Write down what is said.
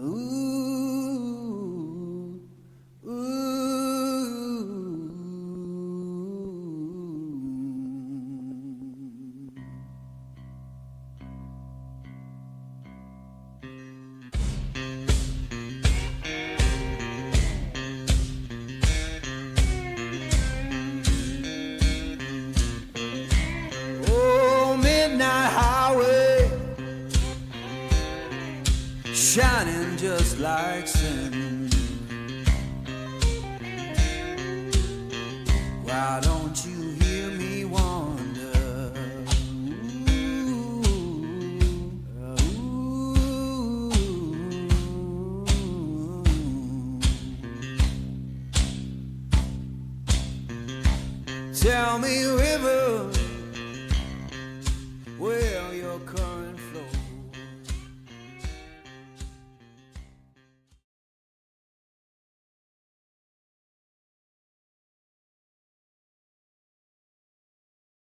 ooh, ooh. Oh, midnight highway, shining just like sin. Why don't you hear me wonder? Ooh, ooh. Tell me, river,